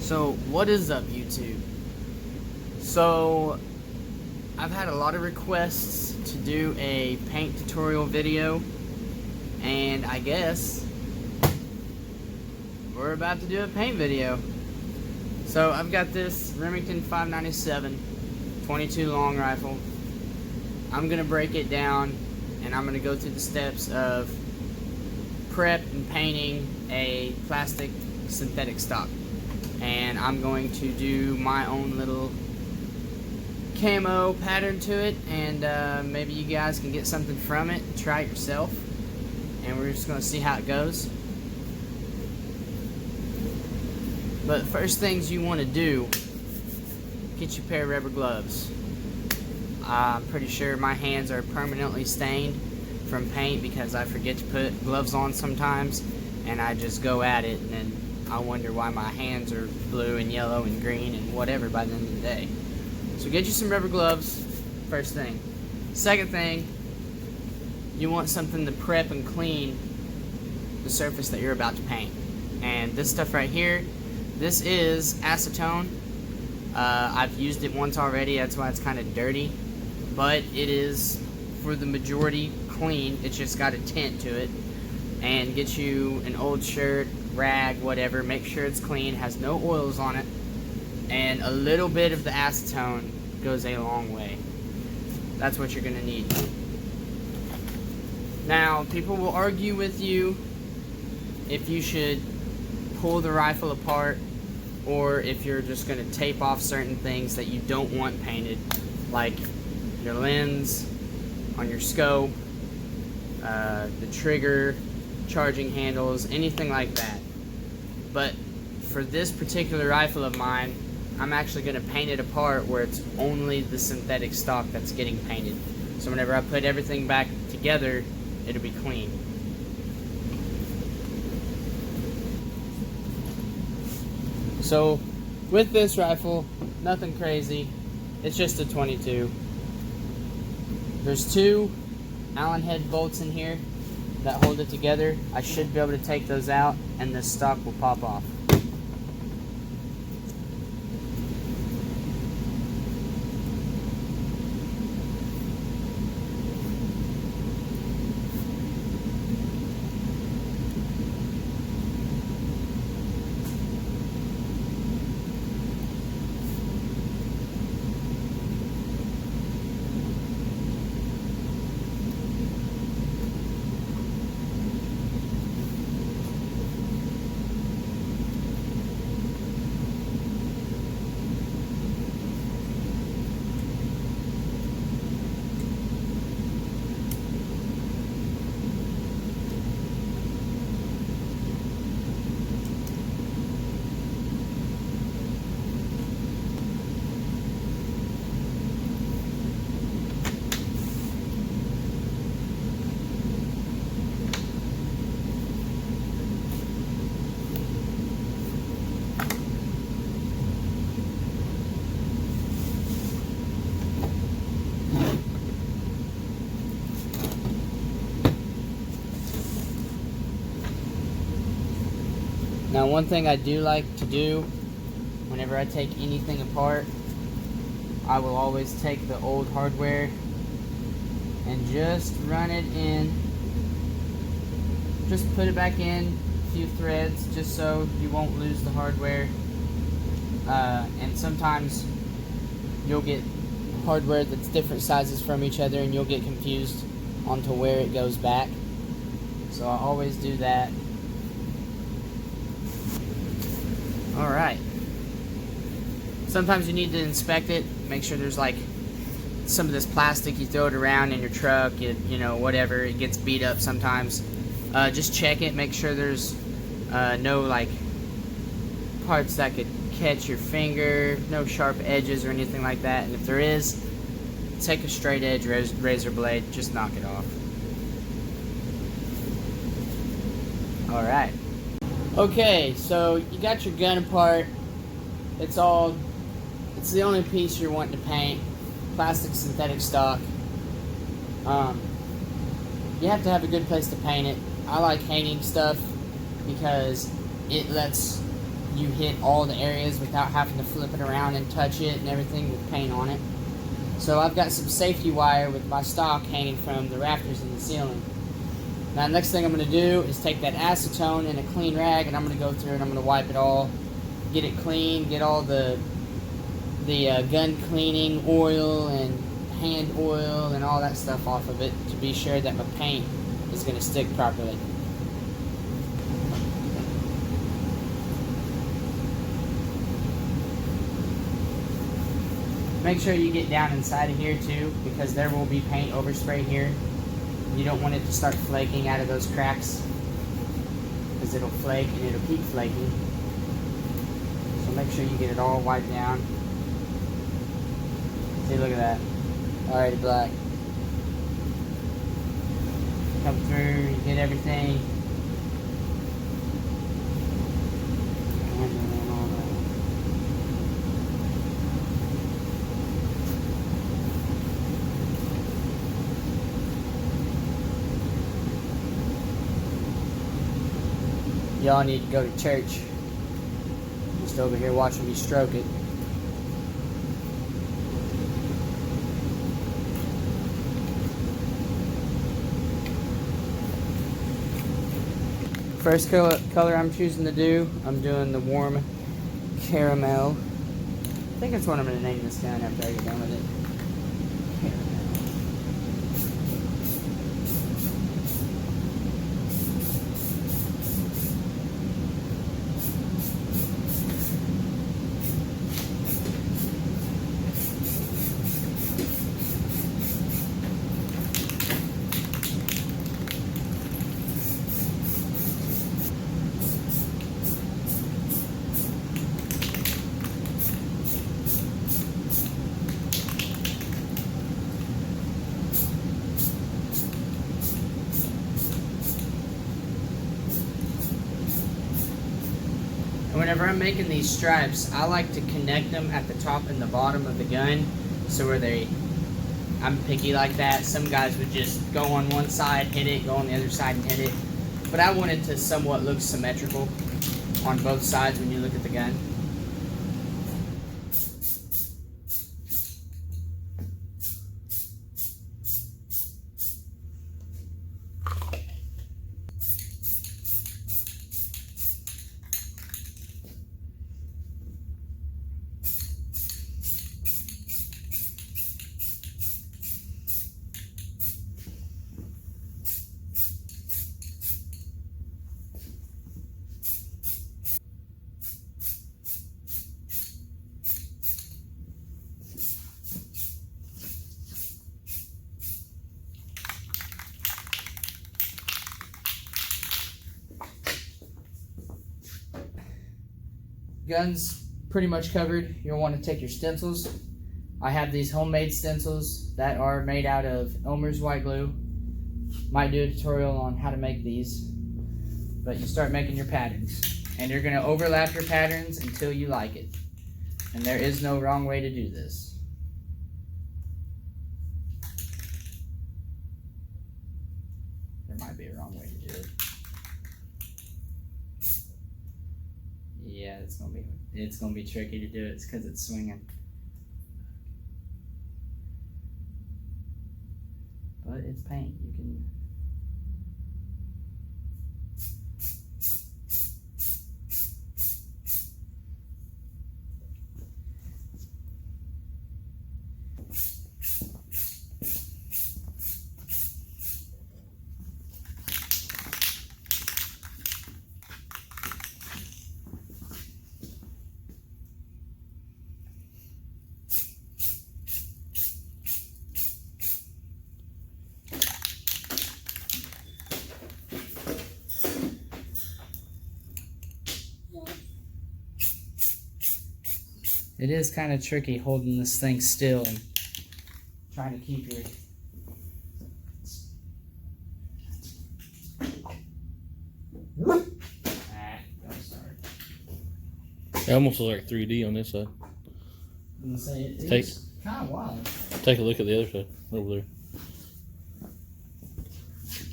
So what is up, YouTube? So I've had a lot of requests to do a paint tutorial video, and I guess we're about to do a paint video. So I've got this Remington 597 22 long rifle. I'm gonna break it down and I'm gonna go through the steps of prep and painting a plastic synthetic stock. And I'm going to do my own little camo pattern to it, and maybe you guys can get something from it, try it yourself, and we're just going to see how it goes. But first things you want to do, get your pair of rubber gloves. I'm pretty sure my hands are permanently stained from paint because I forget to put gloves on sometimes, and I just go at it, and then I wonder why my hands are blue and yellow and green and whatever by the end of the day. So get you some rubber gloves, first thing. Second thing, you want something to prep and clean the surface that you're about to paint. And this stuff right here, this is acetone. I've used it once already, that's why it's kind of dirty. But it is, for the majority, clean. It's just got a tint to it. And get you an old shirt, rag, whatever, make sure it's clean, has no oils on it, and a little bit of the acetone goes a long way. That's what you're going to need. Now, people will argue with you if you should pull the rifle apart or if you're just going to tape off certain things that you don't want painted, like your lens on your scope, the trigger, charging handles, anything like that. But for this particular rifle of mine, I'm actually going to paint it apart where it's only the synthetic stock that's getting painted. So whenever I put everything back together, it'll be clean. So with this rifle, nothing crazy. It's just a 22. There's two Allen head bolts in here that hold it together. I should be able to take those out and this stock will pop off. Now, one thing I do like to do whenever I take anything apart, I will always take the old hardware and just run it in. Just put it back in a few threads just so you won't lose the hardware. And sometimes you'll get hardware that's different sizes from each other and you'll get confused onto where it goes back. So I always do that. Alright. Sometimes you need to inspect it, make sure there's like some of this plastic, you throw it around in your truck, you know, whatever, it gets beat up sometimes. Just check it, make sure there's no like parts that could catch your finger, no sharp edges or anything like that, and if there is, take a straight edge razor blade, just knock it off. Alright. Okay, so you got your gun apart. It's the only piece you're wanting to paint. Plastic synthetic stock. You have to have a good place to paint it. I like hanging stuff because it lets you hit all the areas without having to flip it around and touch it and everything with paint on it. So I've got some safety wire with my stock hanging from the rafters in the ceiling. Now the next thing I'm going to do is take that acetone and a clean rag, and I'm going to go through and I'm going to wipe it all, get it clean, get all the gun cleaning oil and hand oil and all that stuff off of it to be sure that my paint is going to stick properly. Make sure you get down inside of here too, because there will be paint overspray here. You don't want it to start flaking out of those cracks, because it'll flake and it'll keep flaking. So make sure you get it all wiped down. See, look at that. Already black. Come through, you get everything. Y'all need to go to church. Just over here watching me stroke it. First color I'm choosing to do, I'm doing the warm caramel. I think that's what I'm going to name this gun after I get done with it. Whenever I'm making these stripes, I like to connect them at the top and the bottom of the gun, so where I'm picky like that. Some guys would just go on one side, hit it, go on the other side and hit it. But I want it to somewhat look symmetrical on both sides when you look at the gun. Gun's pretty much covered. You'll want to take your stencils. I have these homemade stencils that are made out of Elmer's white glue. Might do a tutorial on how to make these. But you start making your patterns. And you're going to overlap your patterns until you like it. And there is no wrong way to do this. There might be a wrong way to do it. Yeah, it's gonna be tricky to do it. It's because it's swinging. But it's paint. You can. It is kind of tricky holding this thing still and trying to keep your... Don't start. It almost looks like 3D on this side. I'm gonna say it's kind of wild. Take a look at the other side, over there.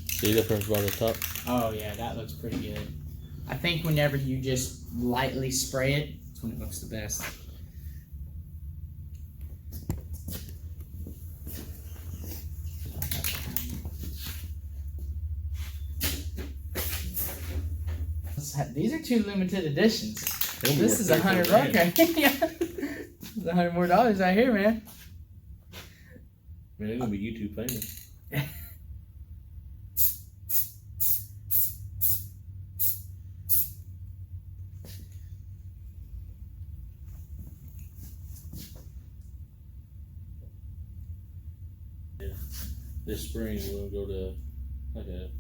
See that first bar at the top? Oh yeah, that looks pretty good. I think whenever you just lightly spray it, that's when it looks the best. These are 2 limited editions. This is $100 right here. Yeah. This is $100 more right here, man. Man, they're gonna be YouTube famous. This spring we're gonna go to like a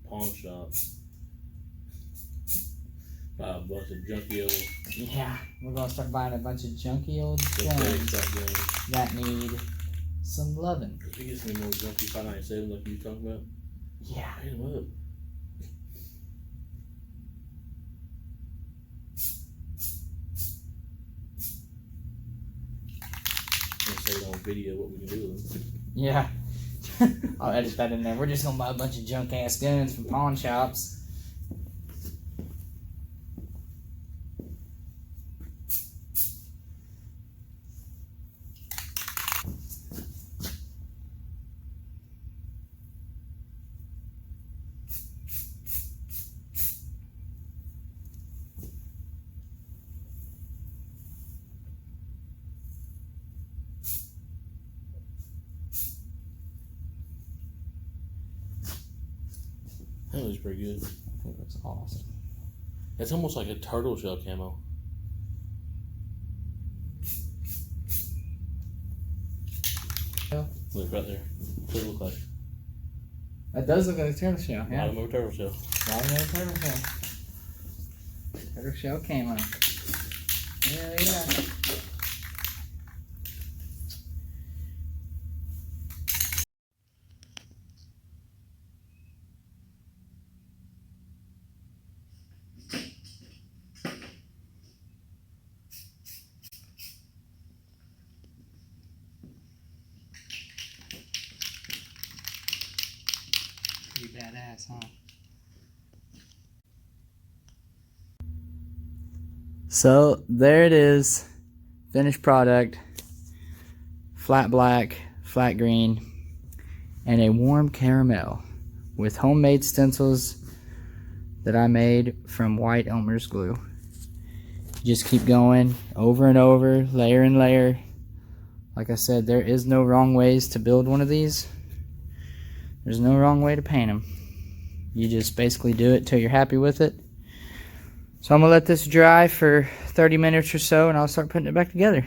pawn shop. Buy a bunch of junky old Yeah, we're gonna start buying a bunch of junky old guns guns guns. that need some loving. If you get some more junky 597 like you talking about, Yeah. hit them up. I'm gonna say it on video what we can do with them. Yeah. I'll edit that in there. We're just gonna buy a bunch of junk ass guns from pawn shops. That looks pretty good. I think that's awesome. It's almost like a turtle shell camo. Look right there. What does it look like? That does look like a turtle shell. Yeah. Bottom of a turtle shell. Bottom of a turtle shell. Turtle shell camo. Hell yeah. Pretty badass, huh? So there it is, finished product, flat black, flat green, and a warm caramel with homemade stencils that I made from white Elmer's glue. You just keep going over and over, layer and layer. Like I said, there is no wrong ways to build one of these. There's no wrong way to paint them. You just basically do it till you're happy with it. So I'm gonna let this dry for 30 minutes or so and I'll start putting it back together.